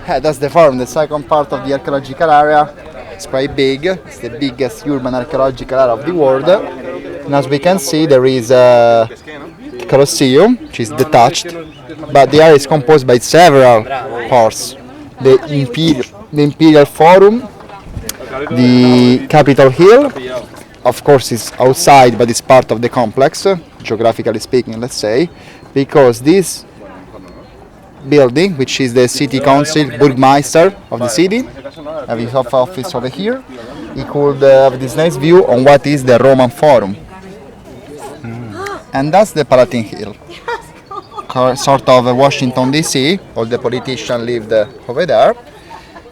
That's the forum, the second part of the archaeological area. It's quite big. It's the biggest urban archaeological area of the world. And as we can see, there is a Colosseum, which is detached, but the area is composed by several parts. The Imperial Forum, the Capitol Hill, of course is outside, but it's part of the complex, geographically speaking, let's say, because this building, which is the city council, Burgmeister of the city, have his office over here, he could have this nice view on what is the Roman Forum. And that's the Palatine Hill, sort of Washington DC. All the politicians lived over there.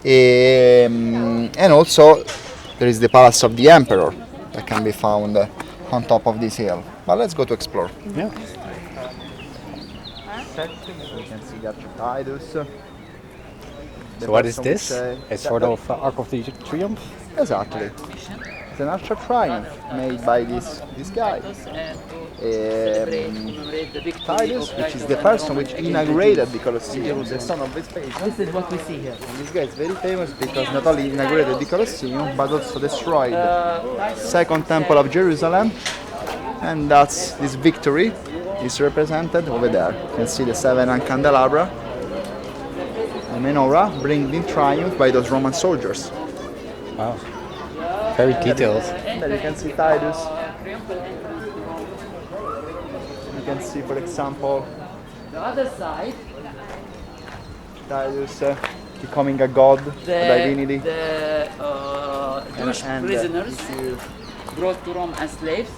And also there is the Palace of the Emperor that can be found on top of this hill. But let's go to explore. Yeah. You can see that Titus. So what is this? A sort of Arc of the Triumph? Exactly. It's an arch of triumph made by this guy. Titus, which is the person which inaugurated the Colosseum, the son of Vespasian. This is what we see here. And this guy is very famous because not only inaugurated the Colosseum, but also destroyed the Second Temple of Jerusalem. And that's this victory is represented over there. You can see the 7 candelabra, the menorah, bringing in triumph by those Roman soldiers. Wow. Very detailed. And then you can see Titus. You can see, for example, The other side, Titus becoming a god, a divinity. the Jewish And, prisoners if you brought to Rome as slaves,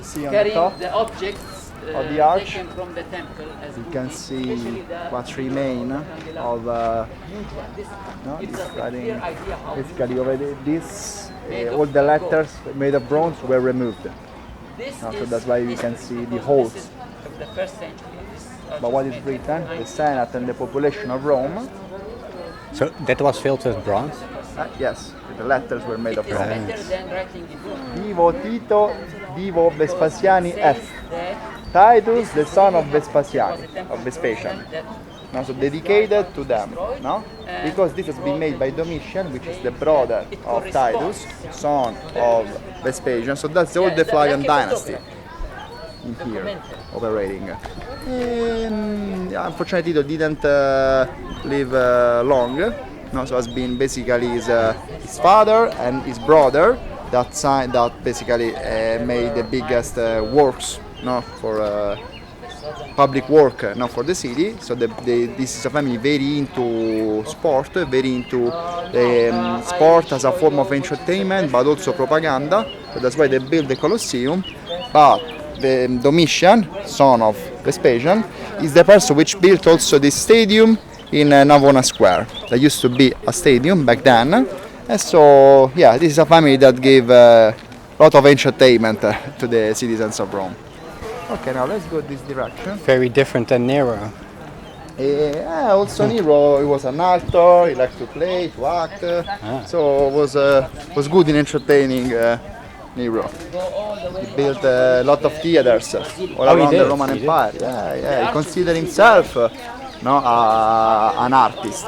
see on the carrying top, the objects of the arch, taken from the temple as you can booty, see especially the what remain of this writing. Basically, over this, all the letters made of bronze were removed. This So is that's why we can see the holes. of the first century. But what is written? The Senate and the population of Rome. So that was filled with bronze? Yes, the letters were made of It's bronze. better than writing in book. Divo Tito, Divo Vespasiani Says F. that Titus, the son of Vespasiani, of Vespasian. that No, so dedicated to them, no? Because this has been made by Domitian, which is the brother of Titus, son of Vespasian. So that's all the Flavian dynasty in here operating. Unfortunately, Tito didn't live long. No, so has been basically his father and his brother that basically made the biggest works, no, for public work, not for the city. So this is a family very into sport, very into sport as a form of entertainment, but also propaganda. So that's why they built the Colosseum. But the Domitian, son of Vespasian, is the person which built also this stadium in Navona Square. There used to be a stadium back then. And so, yeah, this is a family that gave a lot of entertainment to the citizens of Rome. Okay, now let's go this direction. Very different than Nero. Also Nero, he was an actor, he liked to play, to act, so was good in entertaining Nero. He built a lot of theaters all around the Roman Empire. Yeah, he considered himself an artist.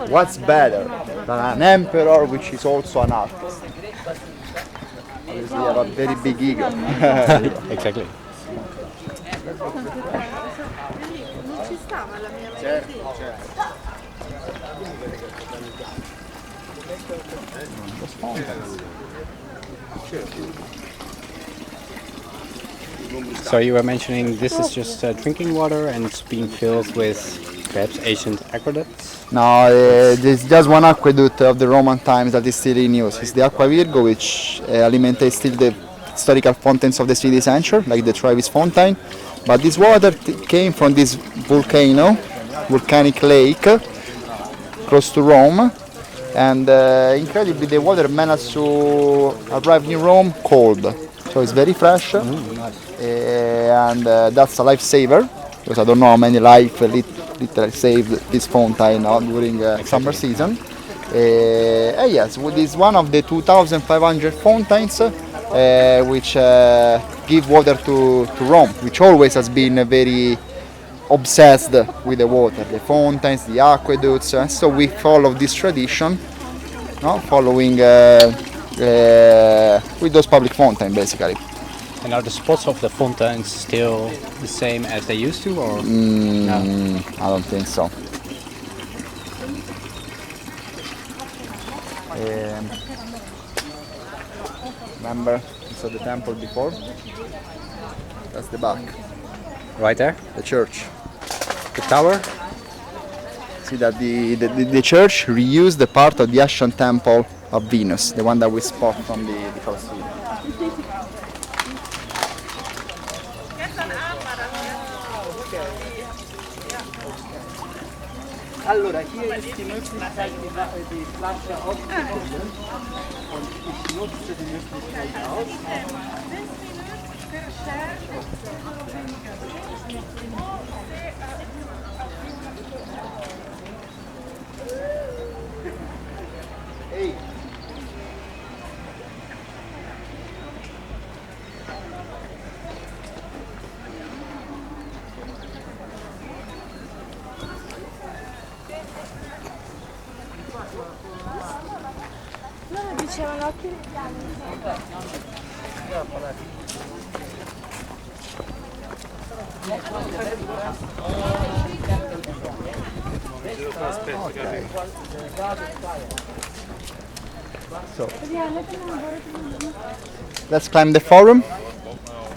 What's better than an emperor which is also an artist? Obviously, he had a very big ego. Exactly. Ci sta, ma la mia So you were mentioning this is just drinking water and it's being filled with perhaps ancient aqueducts? No, there's just one aqueduct of the Roman times that is still in use. It's the Aqua Virgo, which alimentates still the historical fountains of the city center, like the Trevis fountain. But this water came from this volcanic lake close to Rome. And incredibly, the water managed to arrive in Rome cold. So it's very fresh. And that's a lifesaver, because I don't know how many lives literally saved this fountain during summer season. Yes, it is one of the 2,500 fountains which give water to Rome, which always has been very obsessed with the water, the fountains, the aqueducts. So we follow this tradition, no? Following with those public fountains, basically. And are the spots of the fountains still the same as they used to, or no? I don't think so. Remember, you saw the temple before? That's the back, Right there, the church. the tower. See that the church reused the part of the ancient temple of Venus, the one that we spot from the Colosseum. Allora, hier ist die Möglichkeit, die Flasche aufzumachen und ich nutze die Möglichkeit aus. Hey. Loro dicevano occhi Okay. So let's climb the forum.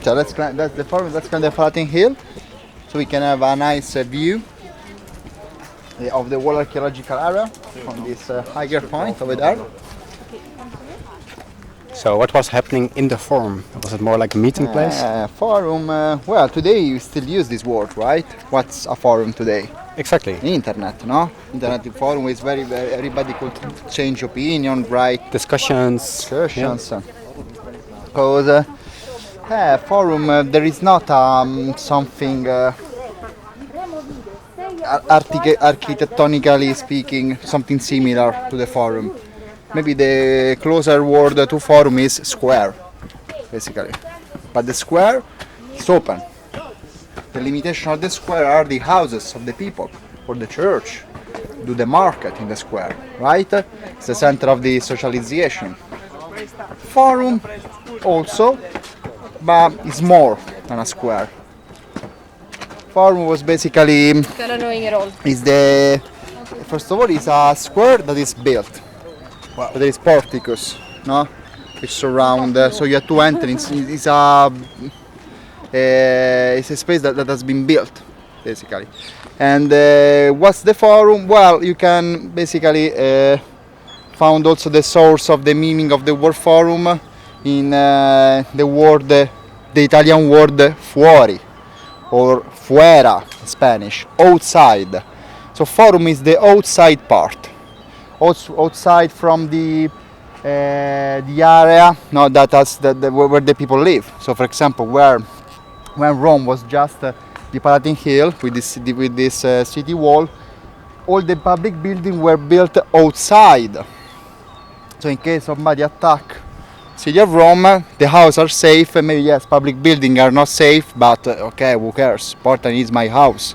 So let's climb. That's the forum. Let's climb the Palatine Hill, so we can have a nice view of the whole archaeological area from this higher point over there. So what was happening in the forum? Was it more like a meeting place? Forum. Well, today you still use this word, right? What's a forum today? Exactly. Internet, no? Internet forum is very everybody could change opinion, right? Discussions. Discussions. Because forum, there is not something architectonically speaking, something similar to the forum. Maybe the closer word to forum is square, basically. But the square is open. The limitation of the square are the houses of the people, or the church, do the market in the square, right? It's the center of the socialization. Forum also, but it's more than a square. Forum was basically is the first of all is a square that is built. But there is porticos, no? Which surround. So you have to enter. It's a space that has been built, basically. And what's the forum? Well, you can basically found also the source of the meaning of the word forum in the word, the Italian word fuori, or fuera in Spanish, outside. So forum is the outside part, outside from the area, no, that has where the people live. So, for example, when Rome was just the Palatine Hill with this city wall, all the public buildings were built outside. So, in case somebody attack city of Rome, the houses are safe. Maybe yes, public buildings are not safe, but okay, who cares? Important is my house,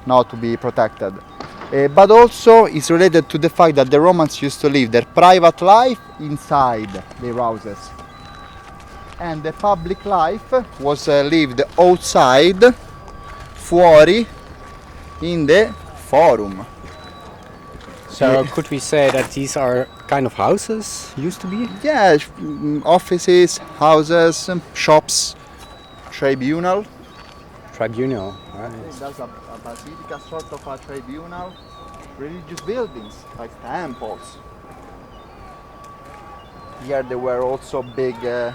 not to be protected. But also it's related to the fact that the Romans used to live their private life inside their houses, and the public life was lived outside, fuori, in the forum. So could we say that these are kind of houses, used to be? Yeah, offices, houses, shops, tribunal. Tribunal, right. That's a basilica, sort of a tribunal. Religious buildings like temples. Here there were also big, a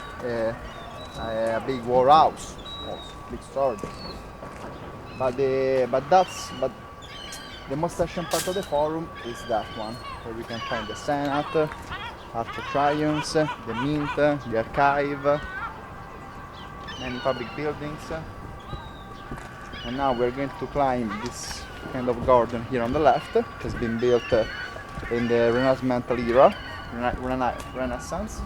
big warehouse, big storage. But the most ancient part of the forum is that one, where we can find the Senate, Arch of Triumphs, the Mint, the Archive, many public buildings. And now we're going to climb this kind of garden here on the left. It has been built in the Renaissance era, Renaissance,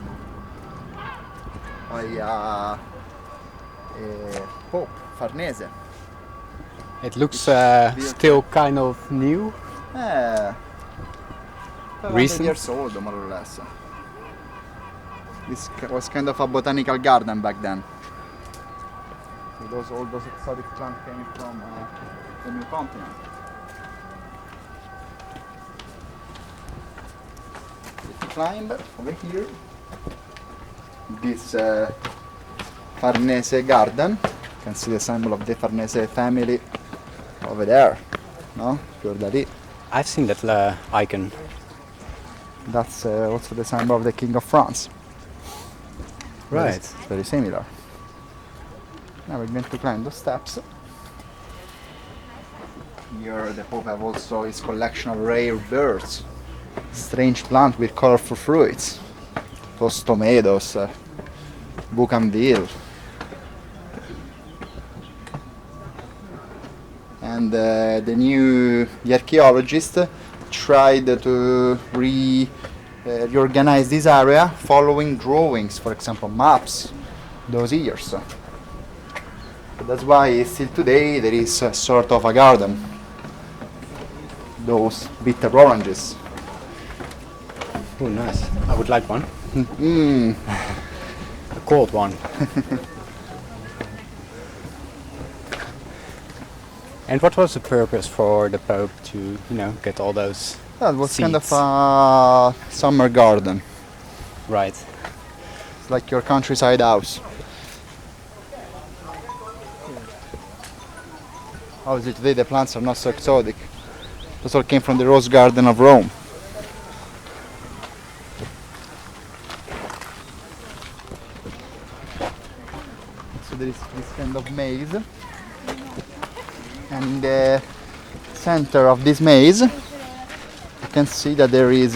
by Pope Farnese. It looks still kind of new. Yeah. 500 Recent? years old, more or less. This was kind of a botanical garden back then. So all those exotic plants came from the new continent. Let's climb over here. This Farnese Garden. You can see the symbol of the Farnese family over there. No? Fior da lì. I've seen that icon. That's also the symbol of the King of France. Right. It's very similar. Now we're going to climb the steps. Here the Pope have also his collection of rare birds, strange plant with colorful fruits, those tomatoes, bougainville. And the archaeologist tried to reorganize this area following drawings, for example maps, those years. But that's why still today there is a sort of a garden. Those bitter oranges. Oh, nice. I would like one. Mm. A cold one. And what was the purpose for the Pope to, get all those That was kind of seeds? a summer garden. Right. It's like your countryside house. Obviously today the plants are not so exotic. Those all came from the rose garden of Rome. So there is this kind of maze. And in the center of this maze you can see that there is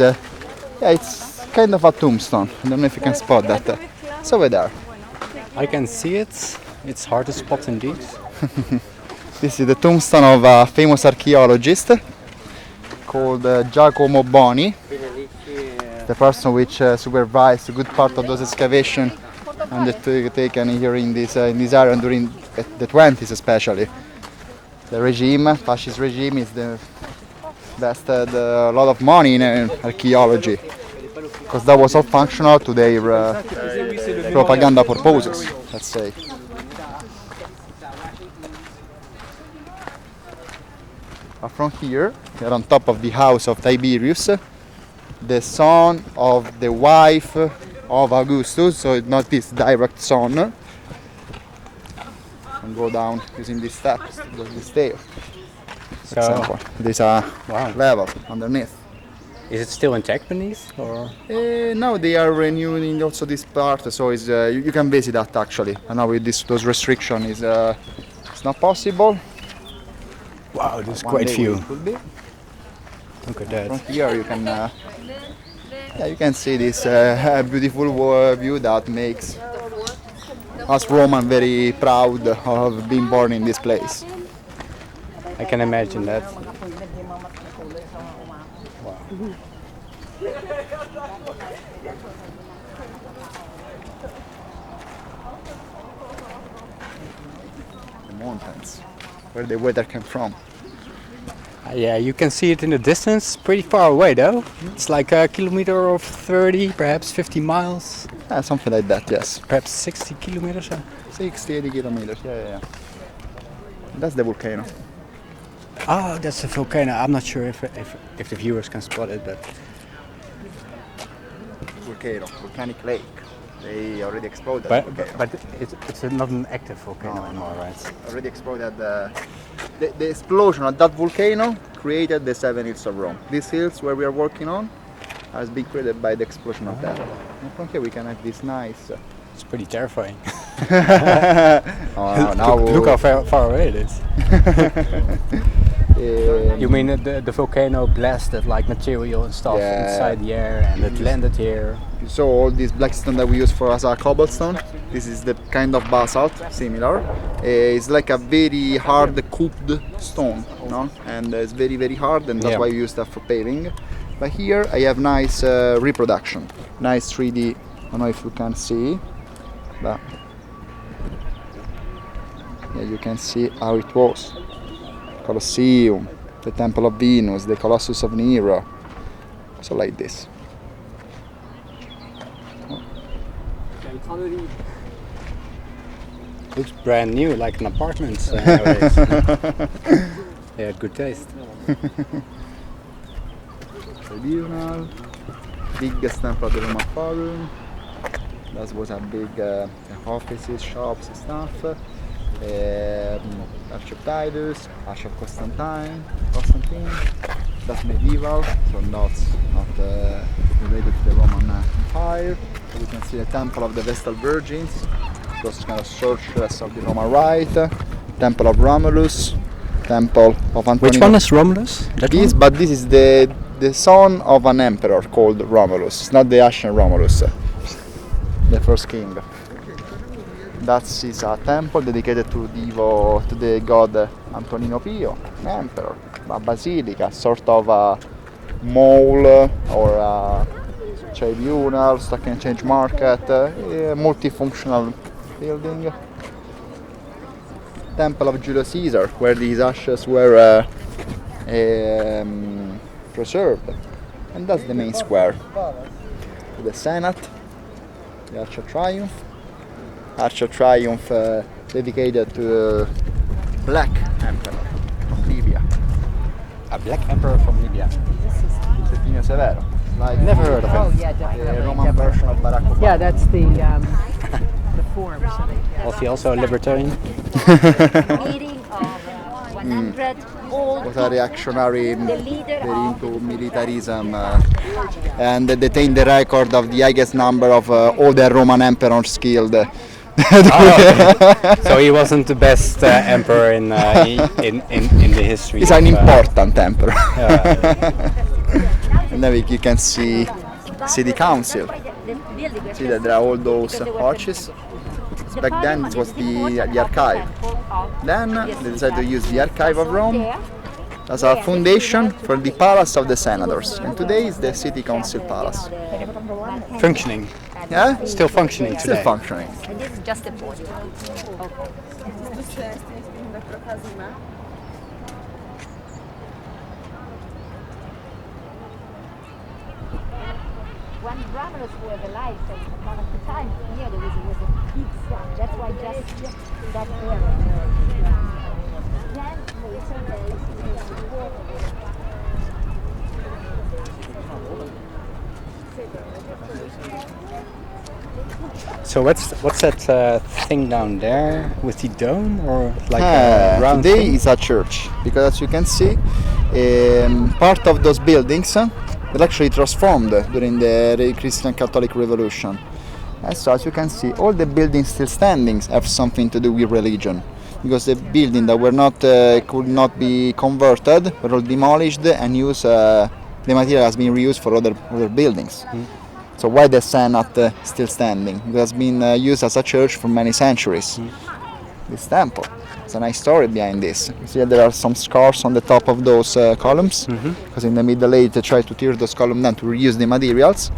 it's kind of a tombstone. I don't know if you can spot that. It's over there. I can see it. It's hard to spot indeed. This is the tombstone of a famous archaeologist called Giacomo Boni, the person which supervised a good part of those excavations undertaken here in this area during the 20s especially. The regime, fascist regime, is invested a lot of money in archaeology because that was all functional to their propaganda purposes, let's say. From here, we are on top of the house of Tiberius, the son of the wife of Augustus, so it's not his direct son. And go down using these steps, this stair. For example, there's a level underneath. Is it still intact beneath, or? Now they are renewing also this part, so it's, you can visit that actually. And now with those restrictions, it's not possible. Wow, there's One quite day few. it will be. Look at that. From here you can you can see this beautiful view that makes us Roman very proud of being born in this place. I can imagine that. The mountains, where the weather came from. Yeah, you can see it in the distance, pretty far away though. It's like a kilometer or 30, perhaps 50 miles, Something like that, yes. perhaps 60 kilometers. 60, 80 kilometers, yeah. That's the volcano. Oh, that's a volcano. I'm not sure if the viewers can spot it, but Volcanic lake. They already exploded. but it's not an active volcano anymore, right? Already exploded. The explosion of that volcano created the 7 hills of Rome. These hills where we are working on has been created by the explosion of that. And from here we can have this nice. It's pretty terrifying. Now Look how far away it is. You mean the volcano blasted like material and stuff inside the air, and it landed here? So all this black stone that we use for as a cobblestone, this is the kind of basalt, similar. It's like a very hard cooked stone, no? And it's very, very hard, and that's why we use that for paving. But here I have nice reproduction, nice 3D. I don't know if you can see, but yeah, you can see how it was. Colosseum, the Temple of Venus, the Colossus of Nero, so like this. Looks brand new, like an apartment nowadays. They had good taste. Tribunal, biggest temple of the Roman Forum. That was a big offices, shops, and stuff. Arch of Titus, Arch of Constantine. That's medieval, so not related to the Roman Empire. So we can see the Temple of the Vestal Virgins, those kind of sorceress of the Roman Rite. Temple of Romulus, Temple of Antonino. Which one is Romulus? That This, one? but this is the son of an emperor called Romulus. It's not the ancient Romulus, the first king. That is a temple dedicated to the god Antonino Pio, an emperor. A basilica, sort of a mall or a tribunal, stock and change market, a multifunctional building. Temple of Julius Caesar, where these ashes were preserved, and that's the main square. The Senate, the Arch of Triumph. Arch of Triumph dedicated to Black Emperor from Libya. A black emperor from Libya. Septimio Severo. Like Never heard of Oh him. yeah, the definitely. Roman version of Barack Obama. Yeah, that's the forms. Was he also a libertarian? Meeting of 100 old Was a reactionary, the leader very of into militarism, and detained the record of the highest number of all the Roman emperors killed. So he wasn't the best emperor in the history. He's an of, important emperor. yeah. And then you can see city council. the building. See that there are all those arches. Back then it was the archive. Then they decided to use the archive of Rome as a foundation for the palace of the senators. And today is the city council palace. Functioning. Yeah? Still functioning Still today. functioning. And this is just the podium. When Romulus was alive, at one of the time here there was a big sun. That's why just that area. Then later there is water. So what's that thing down there with the dome or like a round Today thing? is a church, because as you can see, part of those buildings were actually transformed during the Christian Catholic Revolution. So as you can see, all the buildings still standing have something to do with religion, because the buildings that were not could not be converted were all demolished and used. The material has been reused for other buildings. So why the Senate still standing? It has been used as a church for many centuries. This temple. There's a nice story behind this. You see that there are some scars on the top of those columns, because in the Middle Ages they tried to tear those columns down to reuse the materials,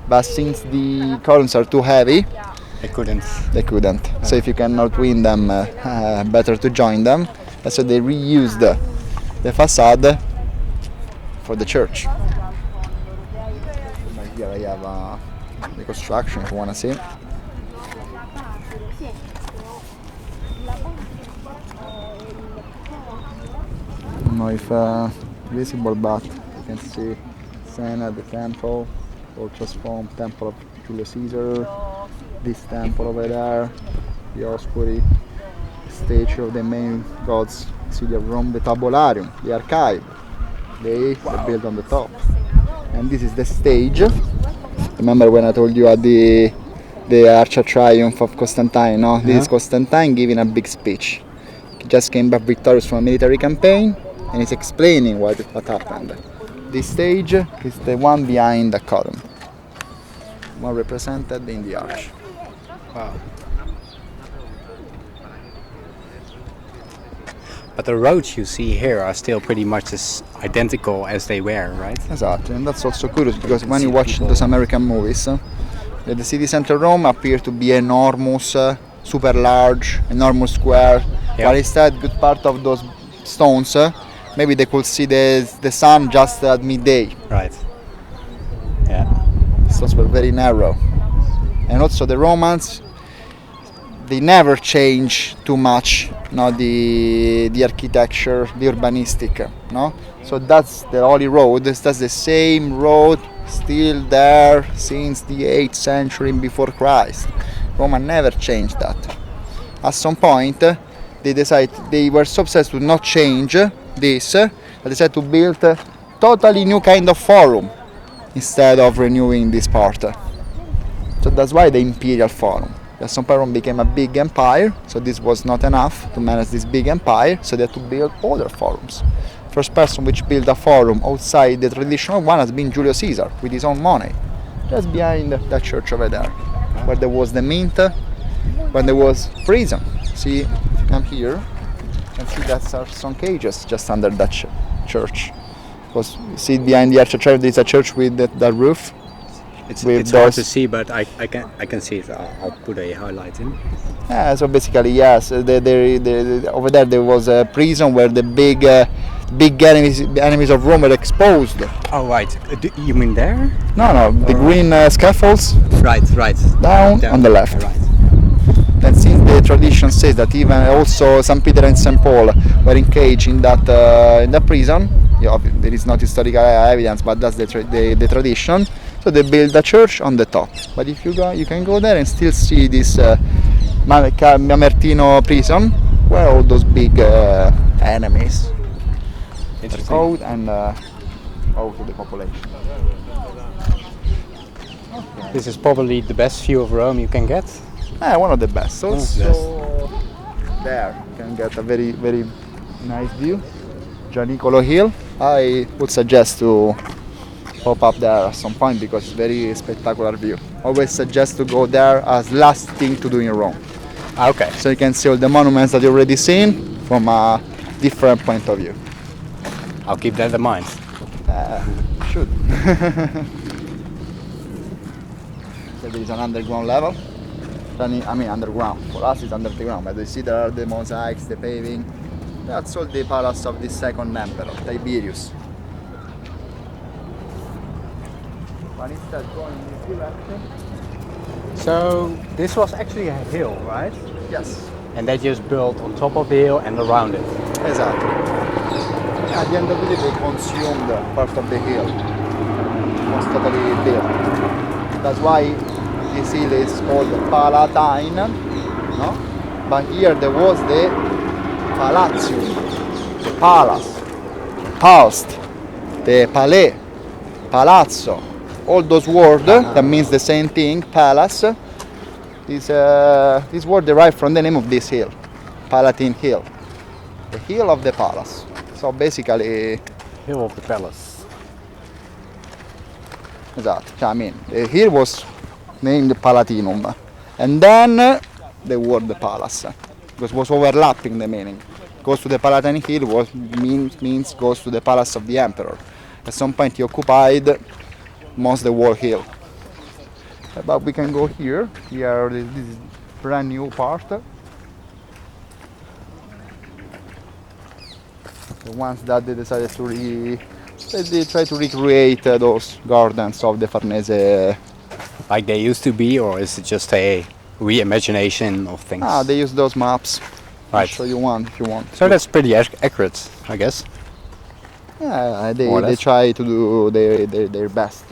but since the columns are too heavy, I couldn't. they couldn't. So if you cannot win them, better to join them. And so they reused the facade for the church. Here I have the construction if you want to see. I don't know if visible, but you can see Senate, the temple, all transformed, temple of Julius Caesar, this temple over there, the Oscuri, statue of the main gods, city of Rome, the Tabularium, the archive, they built on the top. And this is the stage. Remember when I told you at the Arch of Triumph of Constantine, no? This is Constantine giving a big speech. He just came back victorious from a military campaign and he's explaining what happened. This stage is the one behind the column, one represented in the arch. Wow. But the roads you see here are still pretty much as identical as they were, right? Exactly, and that's also curious because when you watch those American movies, the city center Rome appears to be enormous, super large, enormous square, Yeah. while instead good part of those stones maybe they could see the sun just at midday. Right. Yeah. So it was very narrow. And also the Romans, they never change too much, the architecture, the urbanistic, no? So that's the Holy Road. That's the same road still there since the 8th century before Christ. Roma never changed that. At some point, they were so obsessed to not change this, that they decided to build a totally new kind of forum instead of renewing this part. So that's why the Imperial Forum. At some point Rome became a big empire, so this was not enough to manage this big empire, so they had to build other forums. First person which built a forum outside the traditional one has been Julius Caesar, with his own money. Just behind that church over there, where there was the mint, when there was prison. See, if you come here, you can see that there are some cages just under that church. Because you see behind the archway there is a church with that roof. It's with hard those- to see, but I can see it. I'll put a highlight in. Yeah, so basically, yes, over there was a prison where the big enemies of Rome were exposed. Oh right. You mean there? No, the green scaffolds Right. down on the left. Right. Then since the tradition says that even also St. Peter and St. Paul were engaged in that prison, there is not historical evidence, but that's the tradition. So they built a church on the top. But if you go, you can go there and still see this Mamertine Prison, where all those big enemies Interesting. out and out to the population. This is probably the best view of Rome you can get. One of the best. So, Yes. there you can get a very, very nice view. Gianicolo Hill. I would suggest to pop up there at some point because it's very spectacular view. Always suggest to go there as last thing to do in Rome. Okay. So you can see all the monuments that you already seen from a different point of view. I'll keep that in mind. Should. So there is an underground level. Underground. For us it's under the ground, but you see there are the mosaics, the paving. That's all the palace of the second emperor, Tiberius. But instead going in this direction. So this was actually a hill, right? Yes, And they just built on top of the hill and around it. exactly. At the end of the day they consumed part of the hill. It was totally built. That's why this hill is called Palatine, no? But here there was the Palatium, the palace, Paust, the Palais, Palazzo, all those words that means the same thing, palace. This word derived from the name of this hill, Palatine Hill, the hill of the palace. So basically, Hill of the palace. exactly. I mean, the hill was named Palatinum, and then the word palace, because it was overlapping the meaning. Goes to the Palatine Hill means goes to the palace of the emperor. At some point he occupied most the whole hill. But we can go here. Here this is brand new part. The ones that they decided to they try to recreate those gardens of the Farnese. Like they used to be, or is it just a reimagination of things? They use those maps. I'll Right. show you one if you want. So that's pretty accurate, I guess. Yeah, More or they less. try to do their best.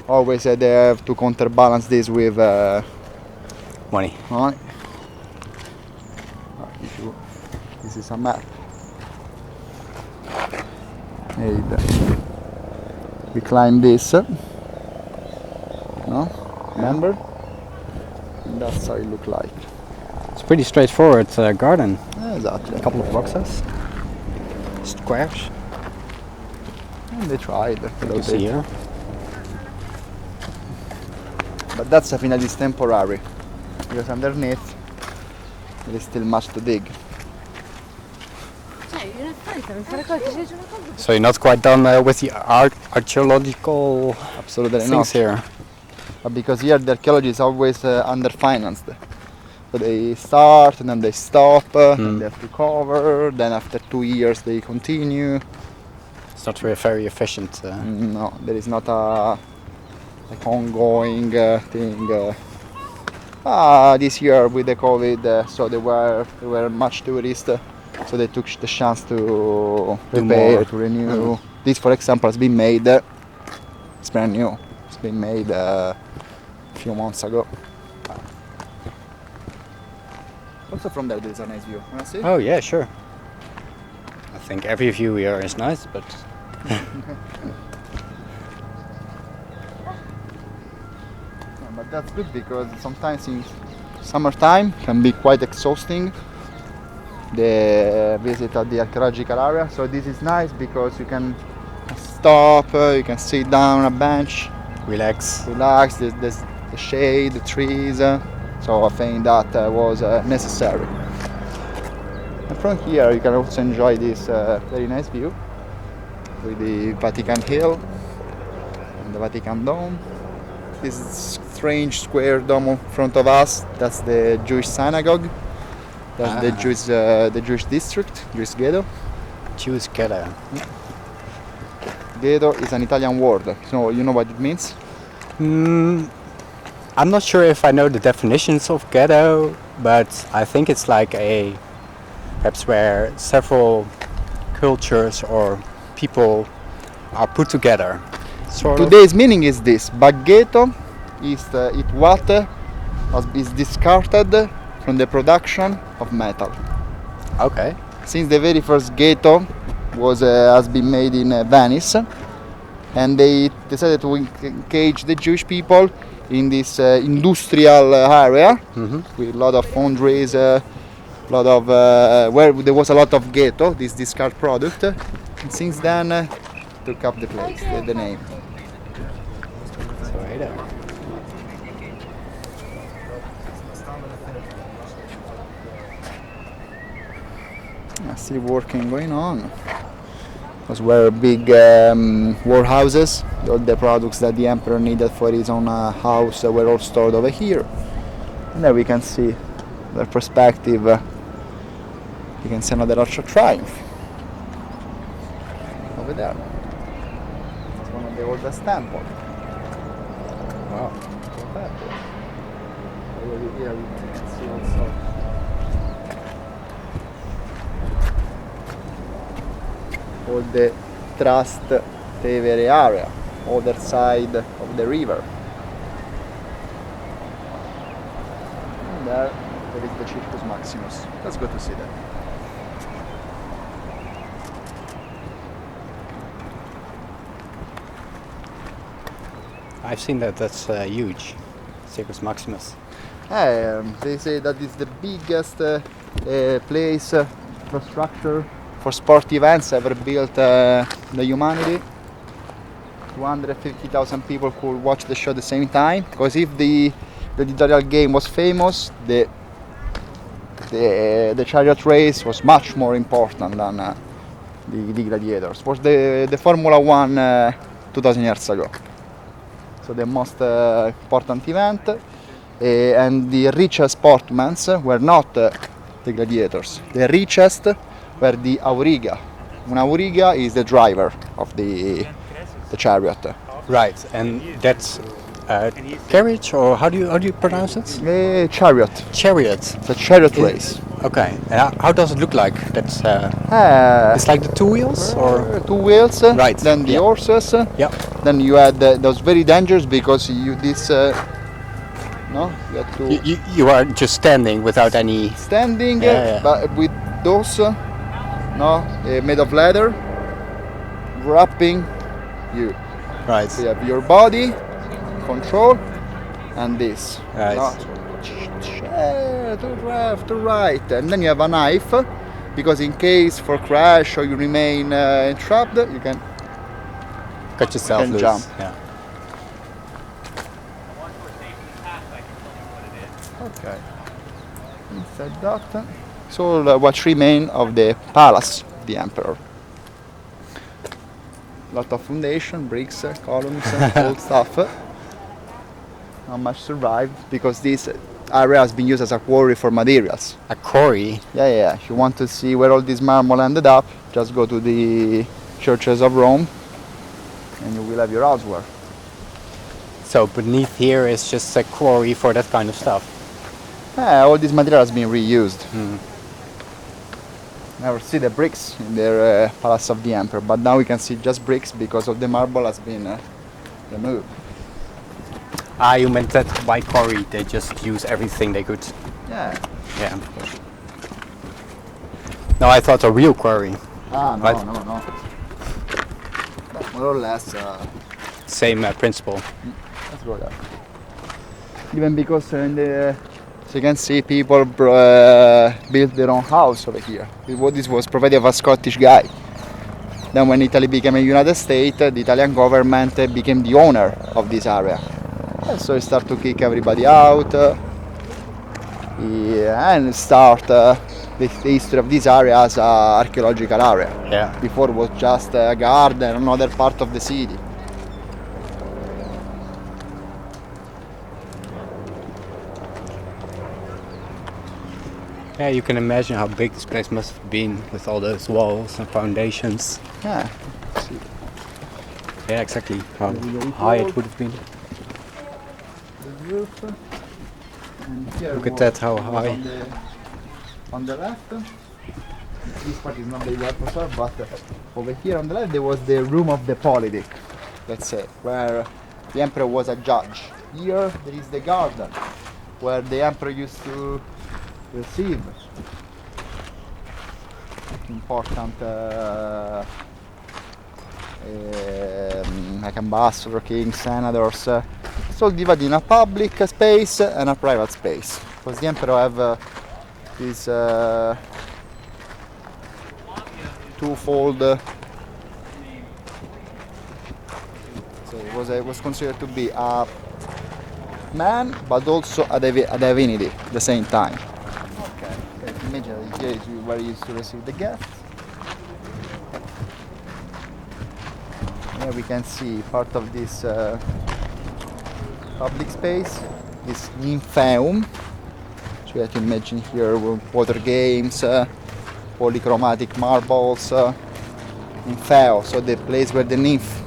Always they have to counterbalance this with Money. money. This is a map. We climb this. No? Remember? And that's how it look like. It's pretty straightforward garden. Exactly. A couple of boxes, squares. And they tried. You see here. But that's definitely temporary. Because underneath there is still much to dig. So you're not quite done with the archeological Absolutely things not. here. But because here the archaeology is always underfinanced. So they start and then they stop, and they have to cover, then after 2 years they continue. It's not really very efficient. No, there is not a like ongoing thing. This year with the COVID, so there were much tourists, so they took the chance to repair, more. to renew. This, for example, has been made. It's brand new. It's been made a few months ago. Also from there is a nice view. Wanna see? Oh yeah, sure. I think every view here is nice, but Yeah, but that's good because sometimes in summertime can be quite exhausting. The visit at the archaeological area. So this is nice because you can stop, you can sit down on a bench, relax. relax. There's the shade, the trees. So I think that was necessary. And from here you can also enjoy this very nice view with the Palatine Hill and the Vatican Dome. This strange square dome in front of us, that's the Jewish synagogue. That's the Jewish district, Jewish ghetto. Jewish ghetto. Ghetto is an Italian word, so you know what it means? I'm not sure if I know the definitions of ghetto, but I think it's like a perhaps where several cultures or people are put together. Sort of. Today's meaning is this, but ghetto is what is discarded from the production of metal. Okay. Since the very first ghetto has been made in Venice, and they decided to engage the Jewish people in this industrial area with a lot of foundries, lot of where there was a lot of ghetto, this discard product. And since then, took up the place, the name. So right there. I see working going on. Those were big warehouses. All the products that the emperor needed for his own house were all stored over here. And there we can see the perspective. You can see another Arch of Triumph over there. It's one of the oldest temples. Wow. Over here we can see also all the Trastevere area, other side of the river. And there is the Circus Maximus. Let's go to see that. I've seen that. That's huge. Circus Maximus. They say that it's the biggest place, infrastructure for sport events ever built in the humanity. 250,000 people could watch the show at the same time. Because if the gladiatorial game was famous, the chariot race was much more important than the gladiators. It was the Formula 1 2000 years ago. So the most important event, and the richest sportsmen were not the gladiators. The richest were the auriga. An auriga is the driver of the chariot. Right, and that's carriage, or how do you pronounce it? Chariot. Chariot. It's a chariot race. Okay. And how does it look like? That's it's like the two wheels, or 2 wheels. Right, Then the yeah. horses. yeah. Then you had those very dangerous because you have to You are just standing without any. standing, Yeah. but with those made of leather wrapping you. Right. So you have your body control and this. Right. To left, to right, and then you have a knife because in case for crash or you remain entrapped, you can Cut yourself Can loose. jump. Yeah. Okay. Inside that, it's all what remain of the palace of the emperor. Lot of foundation, bricks, columns, old stuff. Not much survived because this area has been used as a quarry for materials. A quarry. Yeah. If you want to see where all this marble ended up, just go to the churches of Rome and you will have your house work. So beneath here is just a quarry for that kind of stuff. Yeah, all this material has been reused. Never see the bricks in the Palace of the Emperor, but now we can see just bricks because of the marble has been removed. Ah, you meant that by quarry they just use everything they could. Yeah. Yeah. No, I thought a real quarry. Ah, no, Right. no. But more or less, Same principle. let's go there. Even because in the, so you can see people built their own house over here. This was property of a Scottish guy. Then when Italy became a United States, the Italian government became the owner of this area. And so he started to kick everybody out and start the history of this area as an archaeological area. Yeah. Before it was just a garden, another part of the city. Yeah, you can imagine how big this place must have been with all those walls and foundations. Yeah. Yeah, exactly. How high it would have been. The roof. And here Look at was- that, how was high. On the left. This part is not the preserve, but over here on the left there was the room of the politic, let's say, where the emperor was a judge. Here there is the garden, where the emperor used to receive important like ambassador, kings, senators. It's all divided in a public space and a private space, because the emperor have this twofold. So it was considered to be a man, but also a divinity at the same time. Okay. Imagine here is where he used to receive the guests. Here we can see part of this public space, this nymphaeum. So you have to imagine here water games, polychromatic marbles, nympheo, so the place where the nymph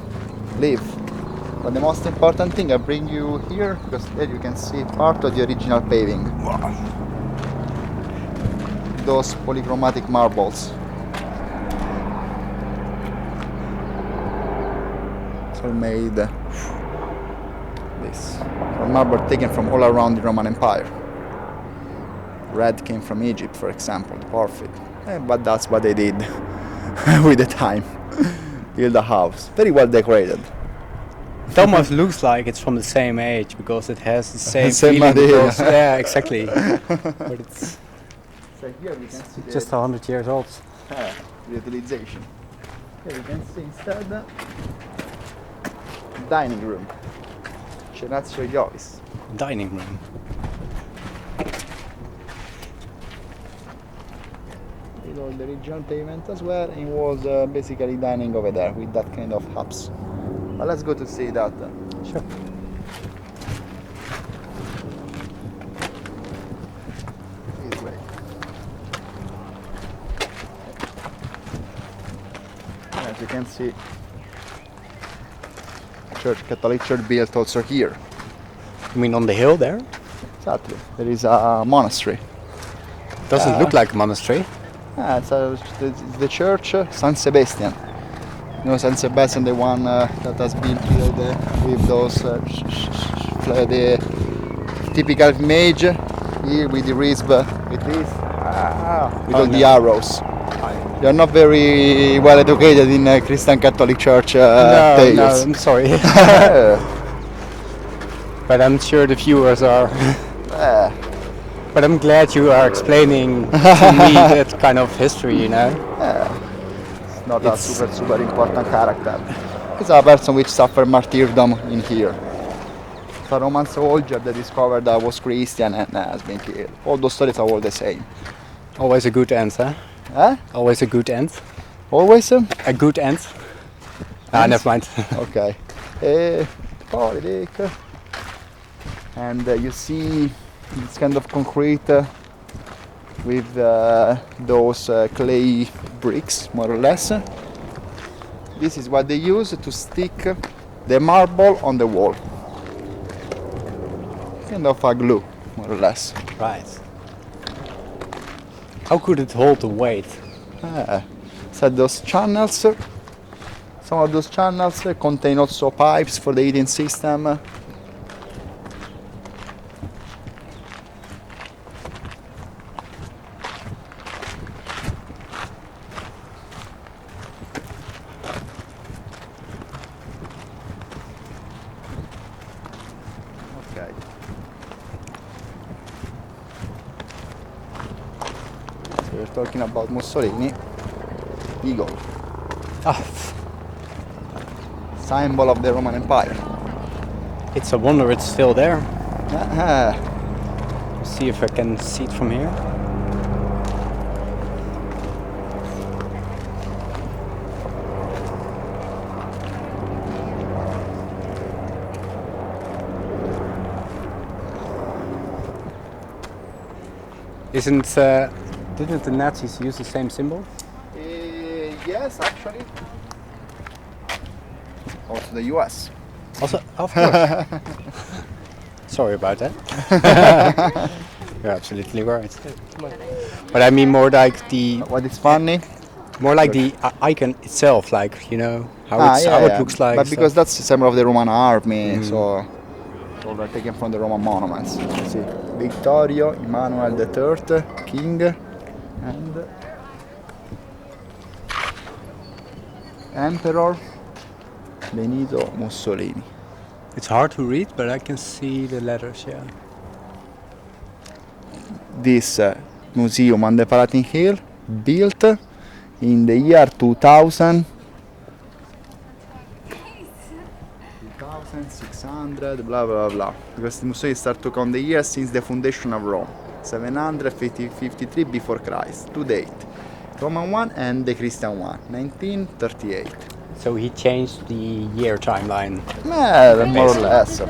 live. But the most important thing, I bring you here because there you can see part of the original paving. Those polychromatic marbles. It's all made this from marble taken from all around the Roman Empire. Red came from Egypt, for example, the porphyry. But that's what they did with the time. Build a house, very well decorated. It almost looks like it's from the same age because it has the same, Same feeling. material. Because, yeah, exactly. But it's So here we can see just 100 years old. the utilization. Here we can see instead dining room. Cenazio Iovis. Dining room. With all the original pavement as well, it was basically dining over there with that kind of hubs. But let's go to see that. Sure. This way. As you can see, Catholic church built also here. You mean on the hill there? Exactly. There is a monastery. Doesn't look like a monastery. It's the church San Sebastian. You know, San Sebastian, the one that has been killed with those the typical image here with the wrist, with this, with all the arrows. They are not very well educated in Christian Catholic Church No, tales. I'm sorry. But I'm sure the viewers are. But I'm glad you are explaining to me that kind of history, you know. Not a super important character. It's a person which suffered martyrdom in here. It's a Roman soldier that discovered that was Christian and has been killed. All those stories are all the same. Always a good end, huh? Huh? Always a good end. Always? A good end. Ah, never mind. Okay. Politic. And you see It's kind of concrete with those clay bricks, more or less. This is what they use to stick the marble on the wall. Kind of a glue, more or less. Right. How could it hold the weight? So those channels, some of those channels contain also pipes for the heating system. Okay. So we're talking about Mussolini. Eagle, Ah, symbol of the Roman Empire. it's a wonder it's still there. Ah, See if I can see it from here. Didn't the Nazis use the same symbol? yes, actually. Also the US. Also, of course. Sorry about that. You're absolutely right. But I mean more like What is funny? the icon itself, like how it looks like. But because that's the symbol of the Roman army, Mm. so all are taken from the Roman monuments. See, Vittorio Emmanuel III, king, and Emperor Benito Mussolini. It's hard to read, but I can see the letters. Yeah. This museum on the Palatine Hill, built in the year 2000. 2600, blah blah blah. Because the Mussolini started to count the years since the foundation of Rome, 753 before Christ, to date. Roman one and the Christian one, 1938. So he changed the year timeline. More or less.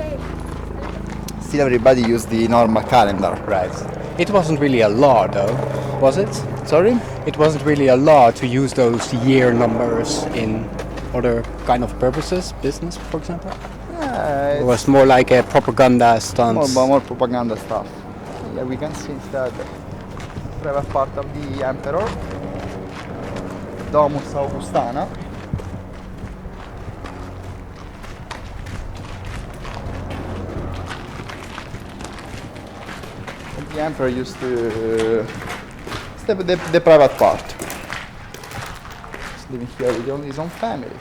Still everybody used the normal calendar. Right. It wasn't really a law, though, was it? Sorry? It wasn't really a law to use those year numbers in other kind of purposes, business, for example. It was more like a propaganda stunt. More propaganda stuff. Yeah, we can see instead private part of the emperor, Domus Augustana. The emperor used to the private part. He's living here with his own family.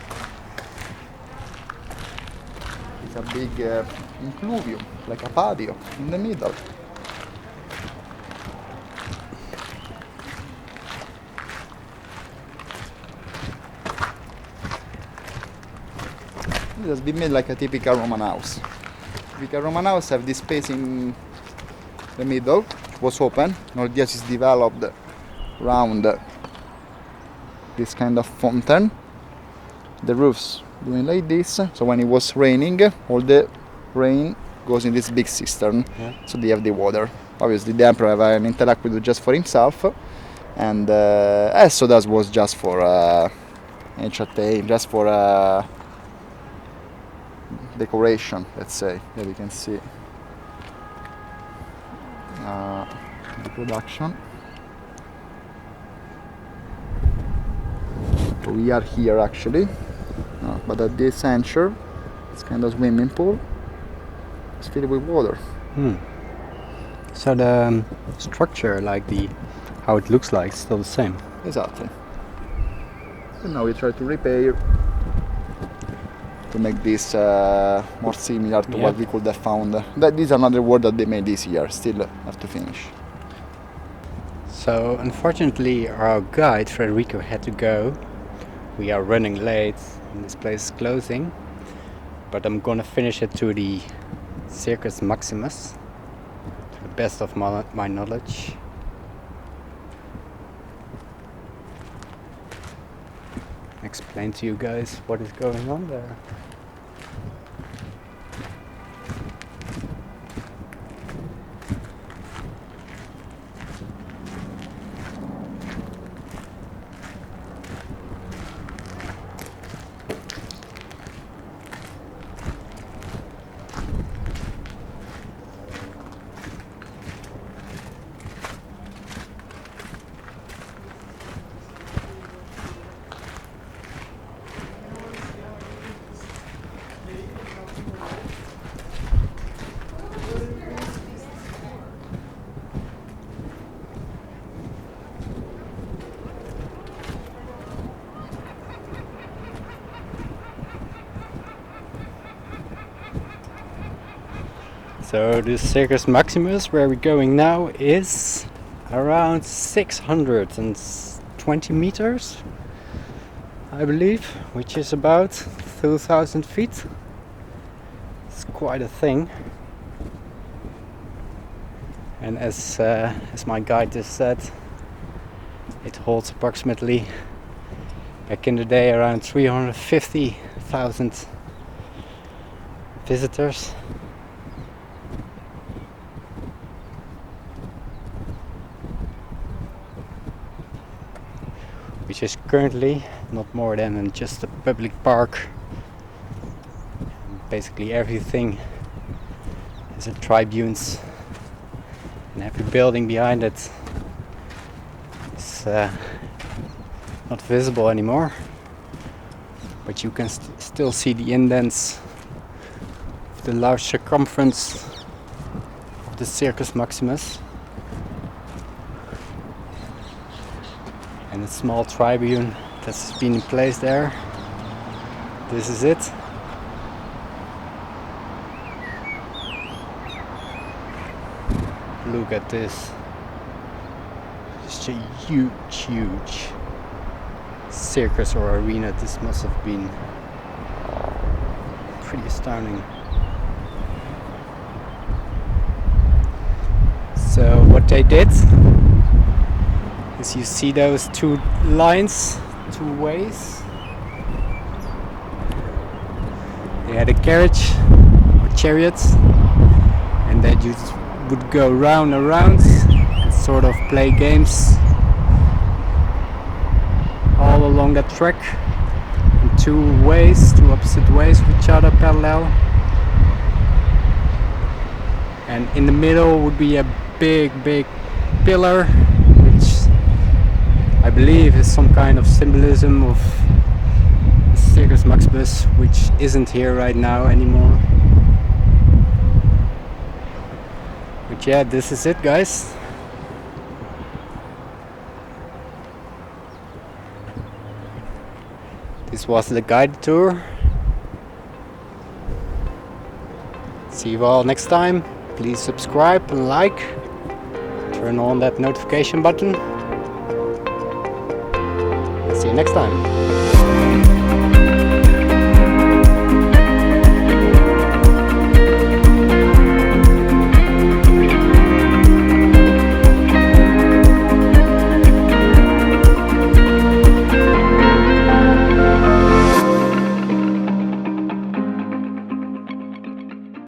It's a big incluvium, like a patio in the middle. It has been made like a typical Roman house. Typical Roman house have this space in the middle, was open. Now this is developed around this kind of fountain. The roofs doing like this, so when it was raining, all the rain goes in this big cistern, so they have the water. Obviously the emperor have an aqueduct just for himself, and Exodus was just for entertain, just for decoration, let's say. Here we can see the production. So we are here actually, but at this center, it's kind of swimming pool. It's filled with water. So the structure, like how it looks like, is still the same. Exactly. So now we try to repair to make this more similar to what we could have found. That is another word that they made this year. Still have to finish. So unfortunately, our guide Frederico had to go. We are running late, and this place is closing. But I'm gonna finish it to the Circus Maximus, to the best of my knowledge. Explain to you guys what is going on there. So the Circus Maximus, where we're going now, is around 620 meters, I believe, which is about 2,000 feet. It's quite a thing. And as my guide just said, it holds approximately, back in the day, around 350,000 visitors. Which is currently not more than just a public park. Basically everything is a tribunes, and every building behind it is not visible anymore, but you can still see the indents of the large circumference of the Circus Maximus. And a small tribune that's been in place there. This is it. Look at this. It's a huge circus or arena. This must have been pretty astounding. So what they did, you see those two lines, two ways. They had a carriage or chariot, and they just would go round and round and sort of play games all along that track in two opposite ways of each other, parallel. And in the middle would be a big pillar, I believe is some kind of symbolism of the Circus Maximus, which isn't here right now anymore. But yeah, this is it, guys. This was the guided tour. See you all next time. Please subscribe and like. Turn on that notification button. See you next time.